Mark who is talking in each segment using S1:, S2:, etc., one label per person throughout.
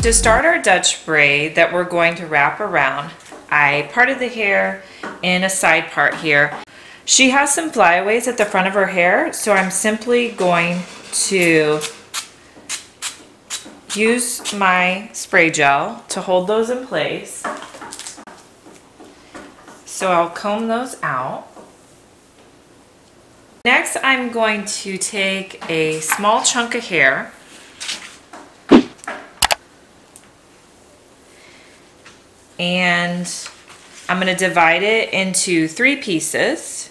S1: To start our Dutch braid that we're going to wrap around, I parted the hair in a side part here. She has some flyaways at the front of her hair, so I'm simply going to use my spray gel to hold those in place. So I'll comb those out. Next, I'm going to take a small chunk of hair and I'm going to divide it into 3 pieces.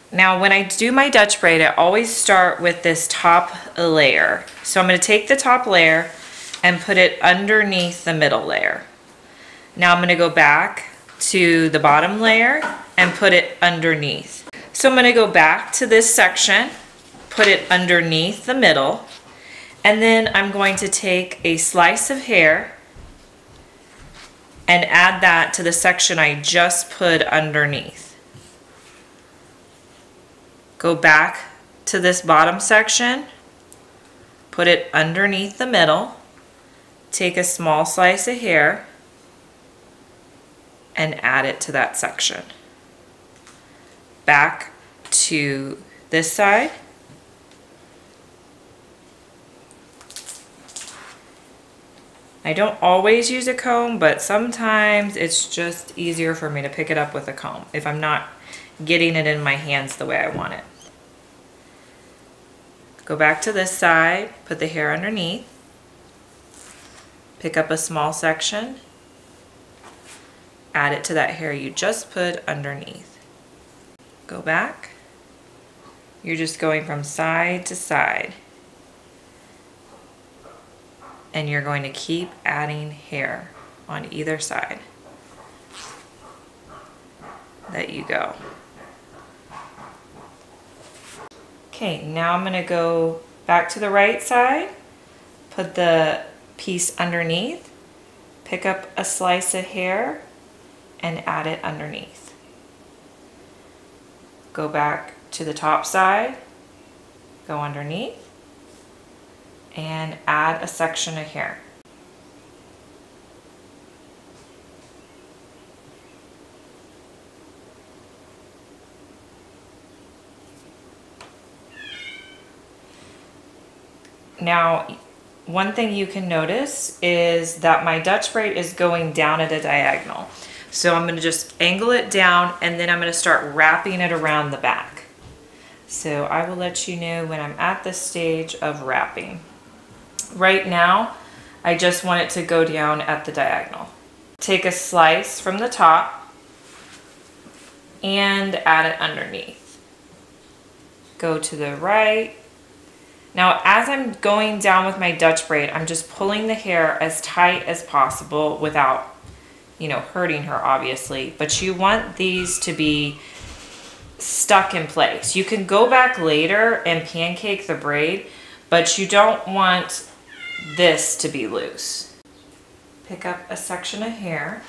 S1: Now when I do my Dutch braid, I always start with this top layer. So I'm going to take the top layer and put it underneath the middle layer. Now I'm going to go back to the bottom layer and put it underneath. So I'm going to go back to this section, put it underneath the middle, and then I'm going to take a slice of hair and add that to the section I just put underneath. Go back to this bottom section, put it underneath the middle, take a small slice of hair and add it to that section. Back to this side. I don't always use a comb, but sometimes it's just easier for me to pick it up with a comb if I'm not getting it in my hands the way I want it. Go back to this side, put the hair underneath, pick up a small section, add it to that hair you just put underneath. Go back. You're just going from side to side. And you're going to keep adding hair on either side that you go. Okay, now I'm going to go back to the right side, put the piece underneath, pick up a slice of hair and add it underneath. Go back to the top side, go underneath, and add a section of hair. Now, one thing you can notice is that my Dutch braid is going down at a diagonal. So I'm going to just angle it down and then I'm going to start wrapping it around the back. So I will let you know when I'm at the stage of wrapping. Right now, I just want it to go down at the diagonal. Take a slice from the top and add it underneath. Go to the right. Now, as I'm going down with my Dutch braid, I'm just pulling the hair as tight as possible without, hurting her, obviously. But you want these to be stuck in place. You can go back later and pancake the braid, but you don't want this to be loose. Pick up a section of hair.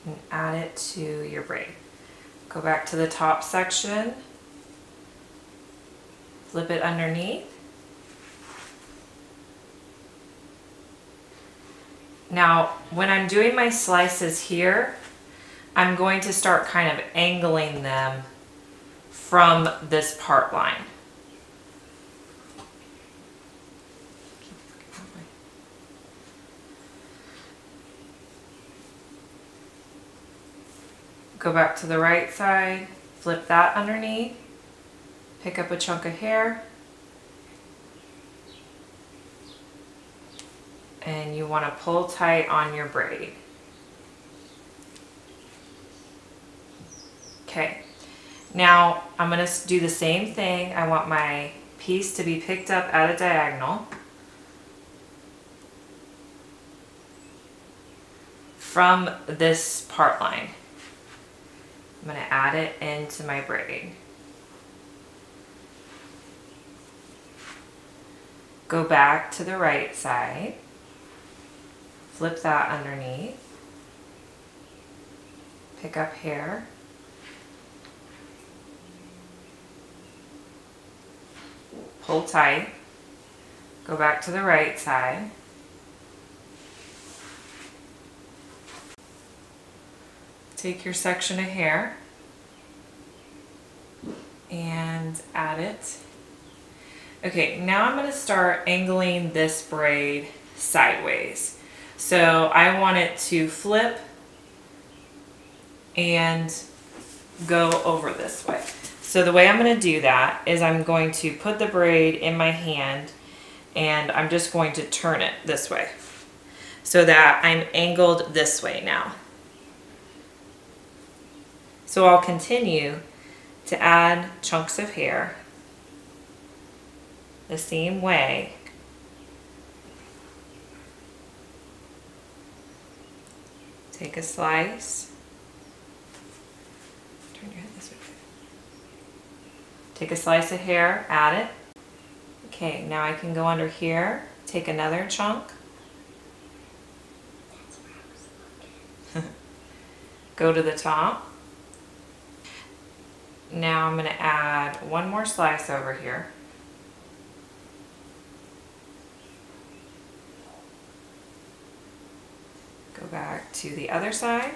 S1: And add it to your braid. Go back to the top section, flip it underneath. Now, when I'm doing my slices here, I'm going to start kind of angling them from this part line. Go back to the right side, flip that underneath, pick up a chunk of hair, and you want to pull tight on your braid. Okay, now I'm going to do the same thing. I want my piece to be picked up at a diagonal from this part line. I'm going to add it into my braid. Go back to the right side, flip that underneath, pick up hair, pull tight, go back to the right side. Take your section of hair and add it. Okay, now I'm going to start angling this braid sideways. So I want it to flip and go over this way. So the way I'm going to do that is I'm going to put the braid in my hand and I'm just going to turn it this way so that I'm angled this way now. So I'll continue to add chunks of hair the same way. Take a slice. Turn your head this way. Take a slice of hair, add it. Okay, now I can go under here, take another chunk. Go to the top. Now I'm going to add one more slice over here. Go back to the other side.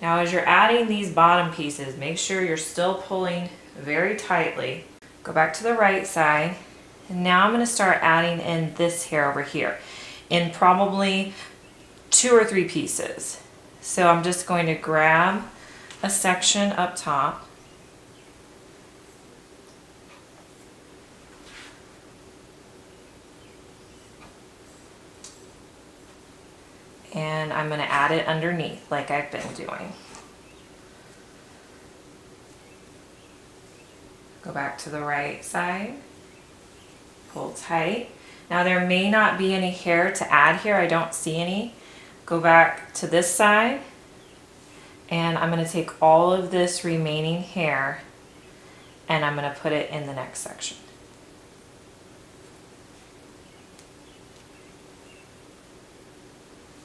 S1: Now as you're adding these bottom pieces, make sure you're still pulling very tightly. Go back to the right side. And now I'm going to start adding in this hair over here in probably 2 or 3 pieces. So I'm just going to grab a section up top. And I'm going to add it underneath like I've been doing. Go back to the right side, pull tight. Now there may not be any hair to add here, I don't see any. Go back to this side and I'm going to take all of this remaining hair and I'm going to put it in the next section.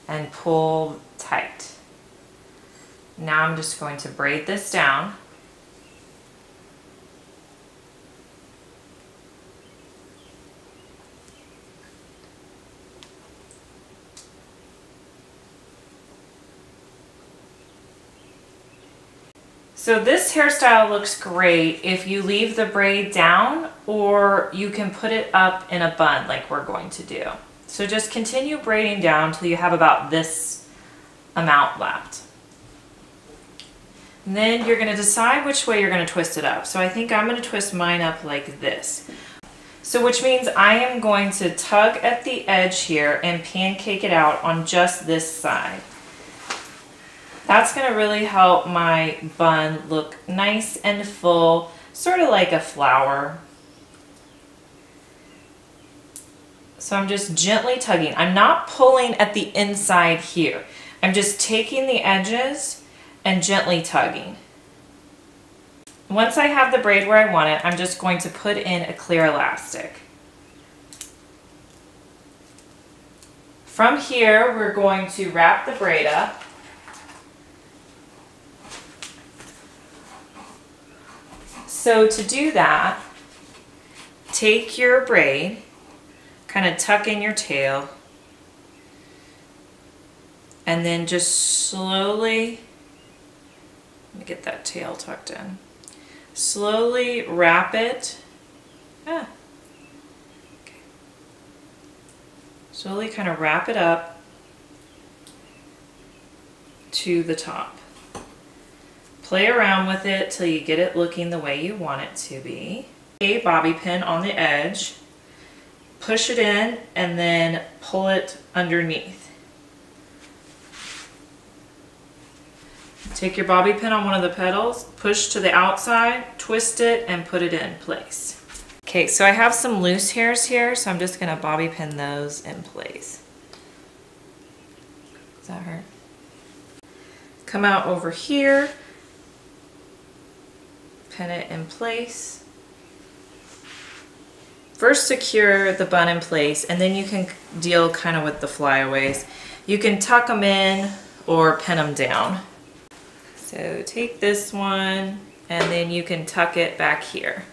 S1: And pull tight. Now I'm just going to braid this down. So this hairstyle looks great if you leave the braid down, or you can put it up in a bun like we're going to do. So just continue braiding down until you have about this amount left. And then you're going to decide which way you're going to twist it up. So I think I'm going to twist mine up like this. So which means I am going to tug at the edge here and pancake it out on just this side. That's going to really help my bun look nice and full, sort of like a flower. So I'm just gently tugging. I'm not pulling at the inside here. I'm just taking the edges and gently tugging. Once I have the braid where I want it, I'm just going to put in a clear elastic. From here, we're going to wrap the braid up. So to do that, take your braid, kind of tuck in your tail, and then just slowly, let me get that tail tucked in, slowly wrap it, okay. Slowly kind of wrap it up to the top. Play around with it till you get it looking the way you want it to be. A bobby pin on the edge, push it in, and then pull it underneath. Take your bobby pin on one of the petals, push to the outside, twist it, and put it in place. Okay, so I have some loose hairs here, so I'm just going to bobby pin those in place. Does that hurt? Come out over here, pin it in place. First secure the bun in place, and then you can deal kind of with the flyaways. You can tuck them in or pin them down. So take this one and then you can tuck it back here.